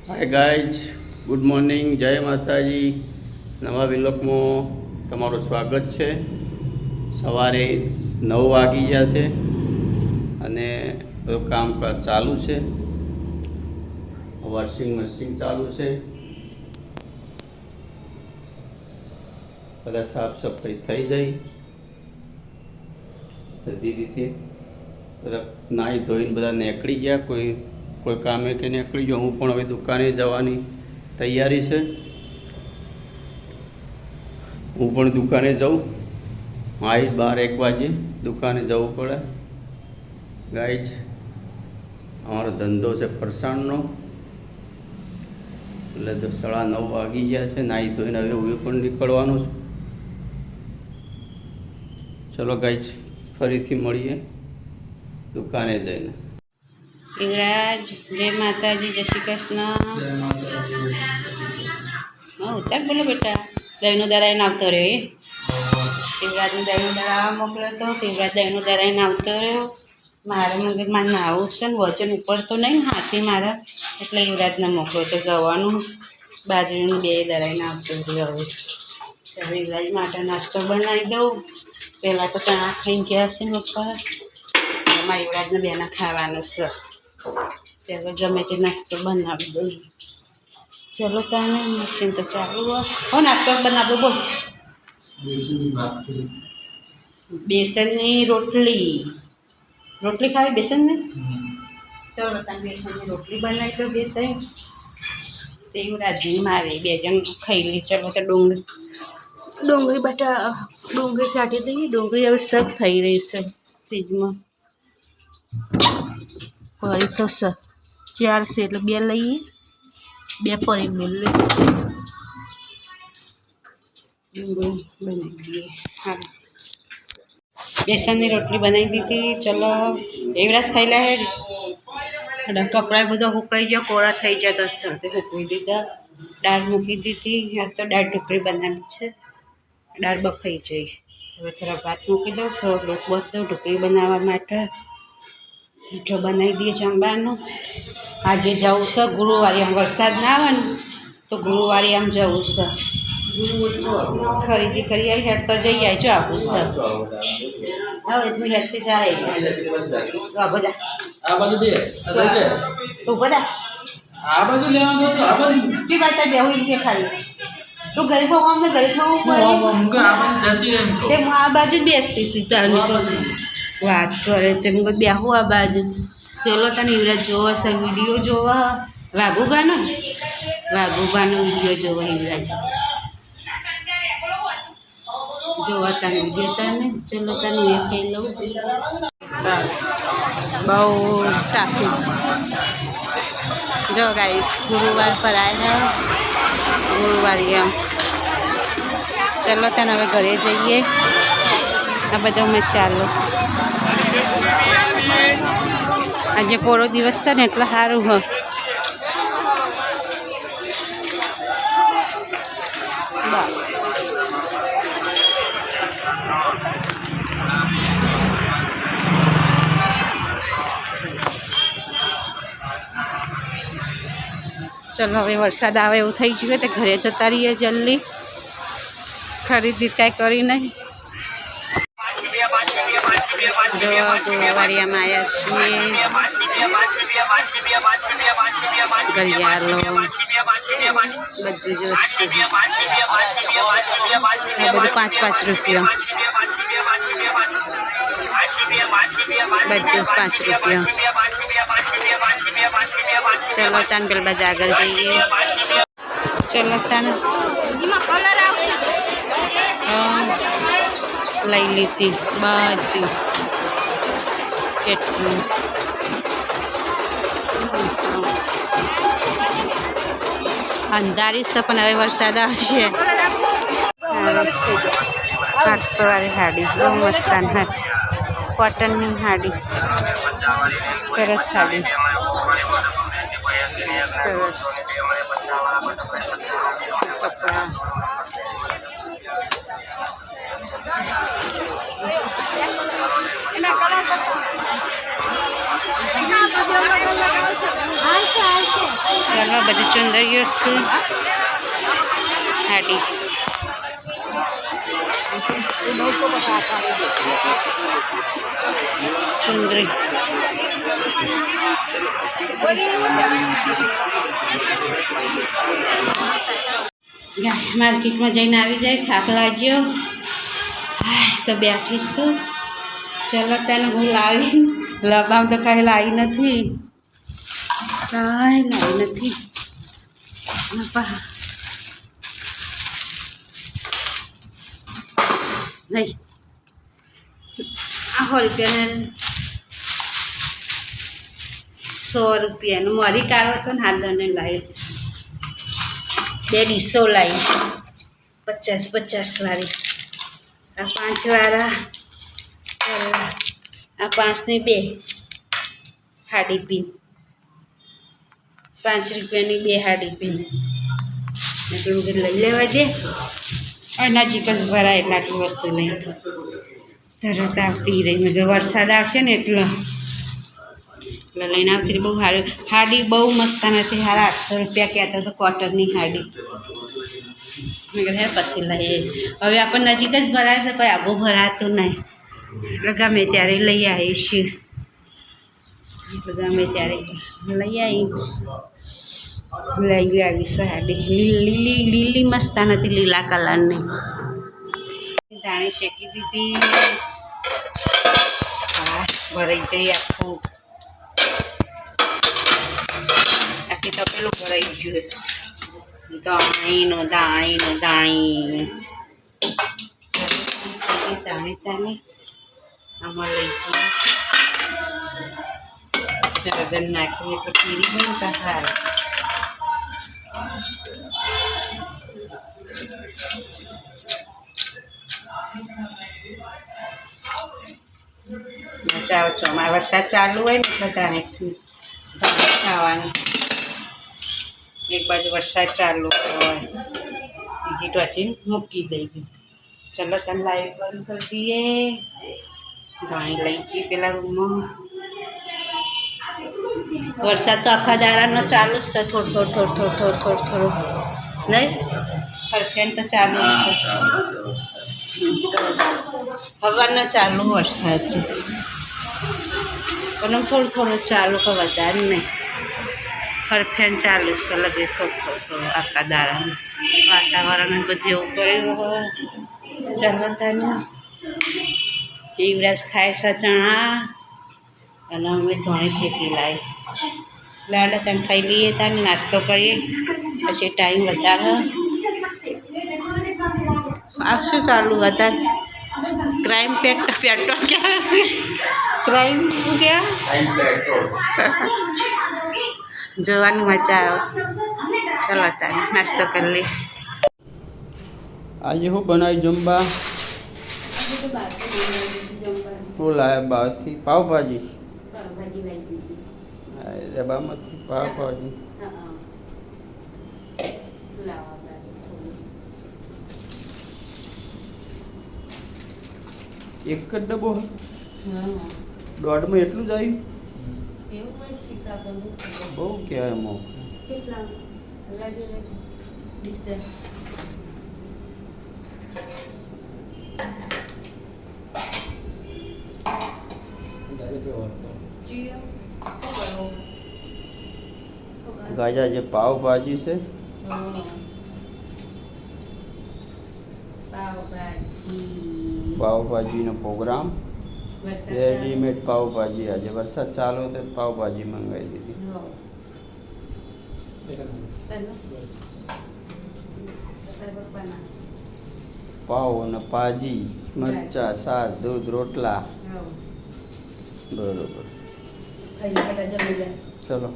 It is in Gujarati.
હાય ગાઈઝ, ગુડ મોર્નિંગ, જય માતાજી. નવા વિલોકમાં તમારું સ્વાગત છે. સવારે 9 વાગી ગયા છે અને બધું કામકાજ ચાલુ છે. વોશિંગ મશીન ચાલુ છે. બધા સાફ સફાઈ થઈ ગઈ બધી રીતે. બધા નાહી ધોઈને બધા નીકળી ગયા. કોઈ કામે કે નીકળી ગયો. હું પણ હવે દુકાને જવાની તૈયારી છે. હું પણ દુકાને જાઉં. આવીશ 12-1 વાગે. દુકાને જવું પડે. ગાઈઝ, અમારો ધંધો છે ફરસાણનો, એટલે 9:30 વાગી ગયા છે. નાહી ધોઈને હવે હું પણ નીકળવાનો છું. ચલો ગાઈઝ, ફરીથી મળીએ દુકાને જઈને. યુવરાજ, જય માતાજી, જય શ્રી કૃષ્ણ. હા, ઉતાર બોલો બેટા. દહીંનું દરાઈને આવતો રહ્યો. યુવરાજને દહીંનું દરાવા મોકલ્યો તો યુવરાજ દહીંનું દરાઈને આવતો રહ્યો. મારા મગજમાં નાવું છે ને વજન ઉપડતો નહીં હાથી મારા, એટલે યુવરાજને મોકલ્યો તો ગવાનું બાજરીનું 2 દરાઈને આવતો રહ્યો. હવે યુવરાજ માટે નાસ્તો બનાવી દઉં. પહેલાં તો ચણા ખાઈને ગયા છે ને ઉપર. એમાં યુવરાજને બેના ખાવાનું છે. ચાલો ગમે તે નાસ્તો બનાવી દઉં. ચલો તાને મશીન તો ચાલુ હોય. હો, નાસ્તો બનાવો બોલ. બેસનની રોટલી. રોટલી ખાવી બેસનની? ચલો તાને બેસનની રોટલી બનાવી દો 2-3. તે યુવરાજની મારી 2 જણ ખાઈ લી. ચલો તો ડુંગળી કાઢી દઈએ. ડુંગળી હવે સબ થઈ રહી છે ફ્રીજમાં. પરી તો 4 છે એટલે 2 લઈએ. 2 પરી મેળ લઈએ. ડુંગળી બનાવી દઈએ. હા, બેસનની રોટલી બનાવી દીધી. ચલો એવરાજ ખાઈ લે. કપડાં બધા સુકાઈ ગયા, કોળા થઈ ગયા. 10 જણથી સૂકવી દીધા. દાળ મૂકી દીધી. આ તો દાળ ઢોકળી બનાવી છે. દાળ બફાઈ જઈ. હવે થોડા ભાત મૂકી દઉં, થોડો લોટ બાંધી દઉં ઢોકળી બનાવવા માટે. એટલો બનાવી દઈએ જમવાનો. આજે જવું છે ગુરુવારે. આમ વરસાદ ના આવે ને તો ગુરુવારે આમ જવું છે. ખરીદી કરી આવી. હેડ તો જઈ આવી. જો આપું છે હવે તું હેડતી જાય. બધા આ બાજુ દે તું બધા આ બાજુ લેવાનું તો આ બાજુ જી વાત બેહું એમ કે ખાલી તું ગરીબ હોવ અમને ગરીબ હોવું મુકે આ બાજુ જતી રહે તે હું આ બાજુ જ બેસતી હતી. તારની તો વાત કરે તેમ બેહું આ બાજુ. ચલો તને યુવરાજ જોવો છે વિડીયો જોવા. વાઘુબાનો વિડીયો જોવો યુવરાજ. જોવા તને વિડીયો તને. ચલો તને એ ખાઈ લઉં. બહુ ટ્રાફિક. જો ગાઈસ, ગુરુવાર પર આવ્યા. ગુરુવારે આમ. ચલો તને હવે ઘરે જઈએ. આ બધો મસાલો. આજે કોરો દિવસ છે ને એટલે સારું હ. ચલો હવે વરસાદ આવે એવું થઈ ગયું તો ઘરે જતા રહીએ જલ્દી. ખરીદી કાંઈ કરી નહીં. જો ગુરુવારિયામાં આવ્યા છીએ. ઘડિયાળો બધું જ વસ્તુ. એ બધું 5-5 રૂપિયા. બધું જ 5 રૂપિયા. ચલો તાન પેલા બધા આગળ જઈએ. ચલો તાન કલર આવશે લઈ લીધી બધી. કેટલું અંધારી છે પણ હવે વરસાદ આવશે. 800 વાળી સાડી બહુ મસ્તાન હા. કોટનની સાડી સરસ. સાડી સરસ. કપડા ચાલો બધી ચુંદરીઓ શું હાડી ચુંદરી માર્કેટમાં જઈને આવી જાય થાક લાગ્યો તો બેઠીશું. ચાલો તને હું લાવી લગામ તો કાંઈ લાવી નથી, કાંઈ લાવી નથી. નહીં આ 100 રૂપિયાનું મારી કાર હતો ને હાથને લાવી 2 ડીશો લાવી 50 વાળી. આ 5 વાળા, આ 5ની 2 હાડી પીન, 5 રૂપિયાની 2 હાડી પીન એટલું બધું લઈ લેવા દે. અને નજીક જ ભરાય એટલે આટલી વસ્તુ લઈ તરત આવતી રહી. મેં કહ્યું વરસાદ આવશે ને એટલે લઈને આવતી રહી. બહુ સારું હાડી બહુ મસ્ત નથી. સારા 800 રૂપિયા કહેતા તો કોટનની હાડી. મેં કહ્યું હે પછી લઈએ. હવે આપણને નજીક જ ભરાય છે, કોઈ આબુ ભરાતું નહીં એટલે ગમે ત્યારે લઈ આવીશું. ગમે ત્યારે લઈ આવી સાડી. લીલી મસ્ત નથી, લીલા કલરની. ધાણી શેકી દીધી. હા ભરાઈ જઈ આખું, આખી તપેલું ભરાઈ ગયું. દાણી આમાં લઈ જઈએ. રગન નાખીને એટલે પીરી બનતા હાય. મજા વરસાદ ચાલુ હોય ને એટલે ધાણી ખાવાની. એક બાજુ વરસાદ ચાલુ હોય, બીજી ટોચીને મૂકી દઈએ. ચલો તને લાઈવ બંધ કરી દઈએ. ધાણી લઈ જઈએ પેલા રૂમમાં. વરસાદ તો આખા દારાનો ચાલુ જ છે, થોડો નહીં ફરફેન તો ચાલુ જ છે. હવાનો ચાલુ વરસાદ પણ થોડું ચાલુ કે વધારે નહીં. ફરફેન ચાલુ છે લગે થોડું આખા દારાનું વાતાવરણ બધું એવું કર્યું હોય. ચાલો તને યુવરાજ ખાય છે ચણા અને અમે ધોણી શેકી લાવી. લાડા તને ખાઈ લઈએ, તાને નાસ્તો કરીએ, પછી ટાઈમ વધારે આવશું. ચાલુ વધારે ક્રાઇમ પેટ્રોલ ક્યાં ક્રાઇમ ક્યાં જોવાની મજા આવે. ચાલો તારે નાસ્તો કરી લઈએ. આજે શું બનાવી જમવા? હું લાવ્યા બહારથી પાવભાજી. ડબ્બામાંથી પાવભાજી. એક જ ડબ્બો? દોઢમાં એટલું જ આવ્યું? બહુ કહેવાય એમાં. ગાજા જે પાવભાજી છે, પાવભાજીનો પ્રોગ્રામ. રેડીમેડ પાવભાજી. આજે વરસાદ ચાલુ તો પાવભાજી મંગાવી દીધી. પાવ અને ભાજી, મરચા, શાક, દૂધ, રોટલા. બરોબર. ચલો.